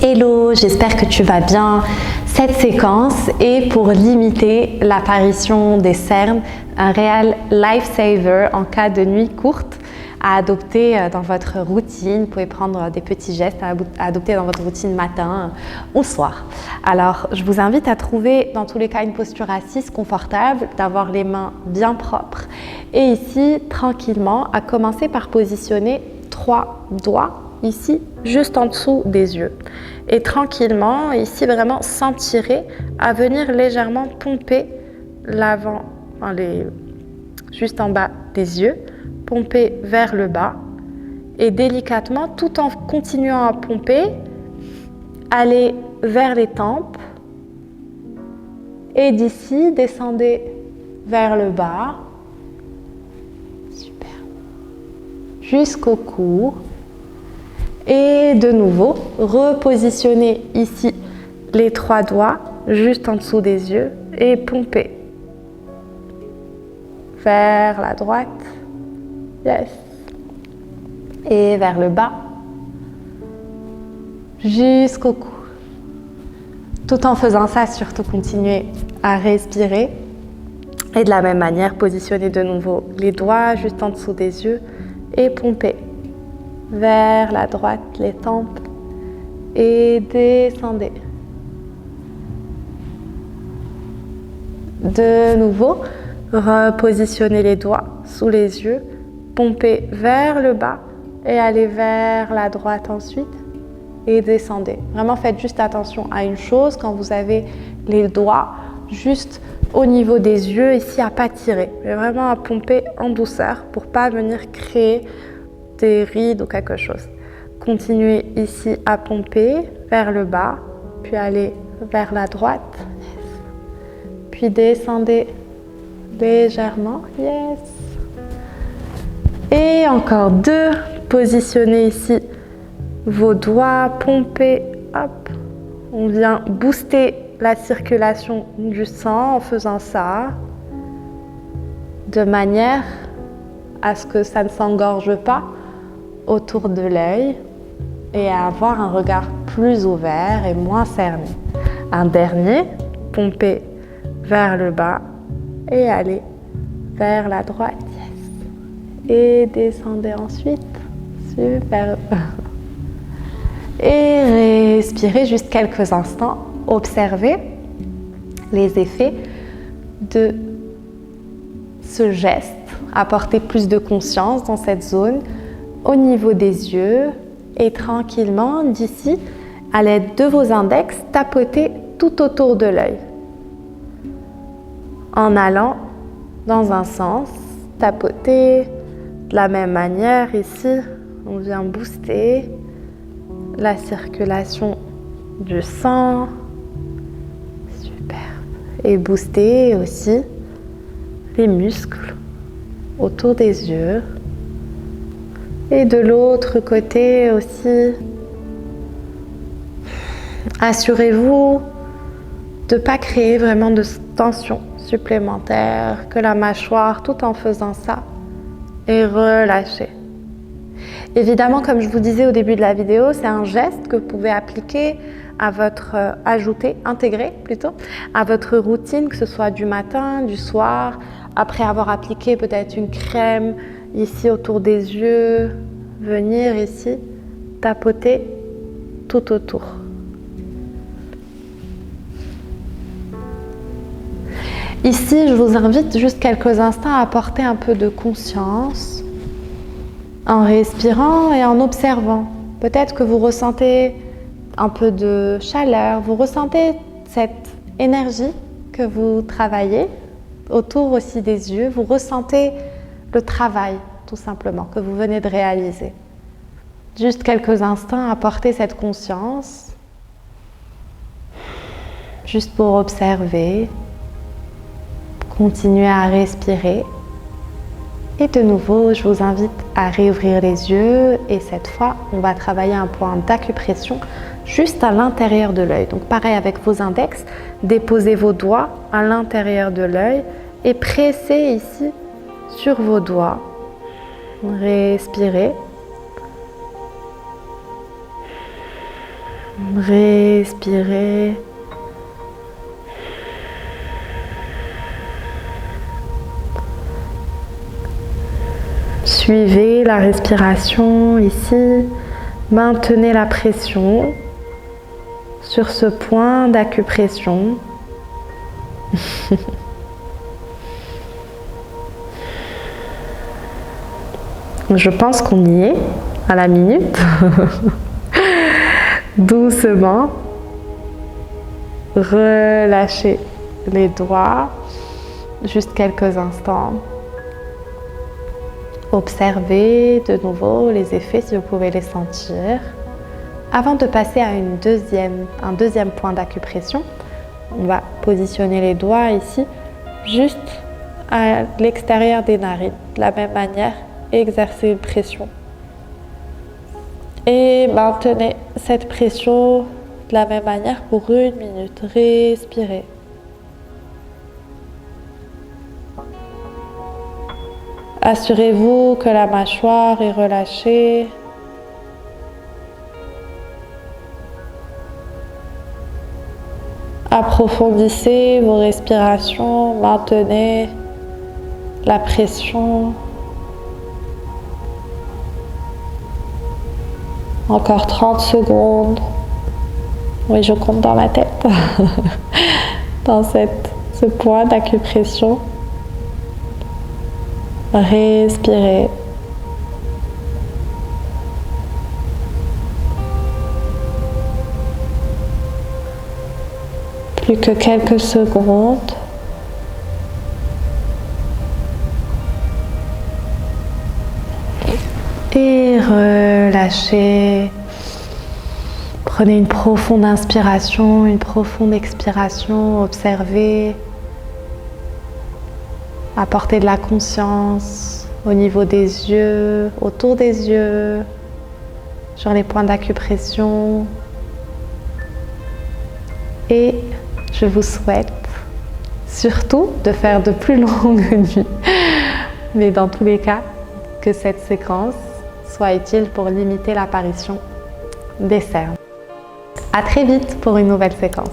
Hello, j'espère que tu vas bien. Cette séquence est pour limiter l'apparition des cernes, un réel lifesaver en cas de nuit courte à adopter dans votre routine. Vous pouvez prendre des petits gestes à adopter dans votre routine matin ou soir. Alors, je vous invite à trouver dans tous les cas une posture assise confortable, d'avoir les mains bien propres et ici, tranquillement, à commencer par positionner 3 doigts ici, juste en dessous des yeux. Et tranquillement, ici, vraiment s'en-tirer à venir légèrement pomper l'avant, juste en bas des yeux, pomper vers le bas et délicatement, tout en continuant à pomper, aller vers les tempes et d'ici, descendez vers le bas, super, jusqu'au cou. Et de nouveau, repositionnez ici les 3 doigts juste en dessous des yeux et pompez vers la droite, yes, et vers le bas, jusqu'au cou. Tout en faisant ça, surtout continuez à respirer et de la même manière, positionnez de nouveau les doigts juste en dessous des yeux et pompez vers la droite, les tempes et descendez. De nouveau, repositionnez les doigts sous les yeux, pompez vers le bas et allez vers la droite ensuite et descendez. Vraiment faites juste attention à une chose, quand vous avez les doigts juste au niveau des yeux, ici à pas tirer, mais vraiment à pomper en douceur pour pas venir créer des rides ou quelque chose. Continuez ici à pomper vers le bas, puis allez vers la droite, puis descendez légèrement, yes. Et encore 2, positionnez ici vos doigts, pompez, hop. On vient booster la circulation du sang en faisant ça, de manière à ce que ça ne s'engorge pas autour de l'œil et à avoir un regard plus ouvert et moins cerné. Un dernier, pompez vers le bas et allez vers la droite, yes. Et descendez ensuite, super. Et respirez juste quelques instants, observez les effets de ce geste, apportez plus de conscience dans cette zone au niveau des yeux et tranquillement d'ici, à l'aide de vos index, tapotez tout autour de l'œil. En allant dans un sens, tapotez de la même manière ici, on vient booster la circulation du sang, super, et booster aussi les muscles autour des yeux. Et de l'autre côté aussi, assurez-vous de ne pas créer vraiment de tension supplémentaire, que la mâchoire, tout en faisant ça, est relâchée. Évidemment, comme je vous disais au début de la vidéo, c'est un geste que vous pouvez appliquer à votre, intégrer plutôt, à votre routine, que ce soit du matin, du soir, après avoir appliqué peut-être une crème ici autour des yeux, venir ici, tapoter tout autour. Ici, je vous invite juste quelques instants à apporter un peu de conscience en respirant et en observant. Peut-être que vous ressentez un peu de chaleur, vous ressentez cette énergie que vous travaillez autour aussi des yeux, vous ressentez le travail tout simplement que vous venez de réaliser. Juste quelques instants, apportez cette conscience, juste pour observer, continuez à respirer. Et de nouveau, je vous invite à réouvrir les yeux et cette fois, on va travailler un point d'acupression juste à l'intérieur de l'œil. Donc pareil avec vos index, déposez vos doigts à l'intérieur de l'œil et pressez ici sur vos doigts. Respirez. Respirez. Suivez la respiration ici. Maintenez la pression sur ce point d'acupression. Je pense qu'on y est à la minute. Doucement, relâchez les doigts, juste quelques instants. Observez de nouveau les effets si vous pouvez les sentir. Avant de passer à un deuxième point d'acupression, on va positionner les doigts ici, juste à l'extérieur des narines. De la même manière, exercez une pression. Et maintenez cette pression de la même manière pour 1 minute. Respirez. Assurez-vous que la mâchoire est relâchée. Approfondissez vos respirations, maintenez la pression. Encore 30 secondes. Oui, je compte dans ma tête. Dans ce point d'acupression. Respirez. Plus que quelques secondes. Et relâchez. Prenez une profonde inspiration, une profonde expiration. Observez. Apportez de la conscience au niveau des yeux, autour des yeux, sur les points d'acupression. Et je vous souhaite surtout de faire de plus longues nuits. Mais dans tous les cas, que cette séquence soit utile pour limiter l'apparition des cernes. À très vite pour une nouvelle séquence.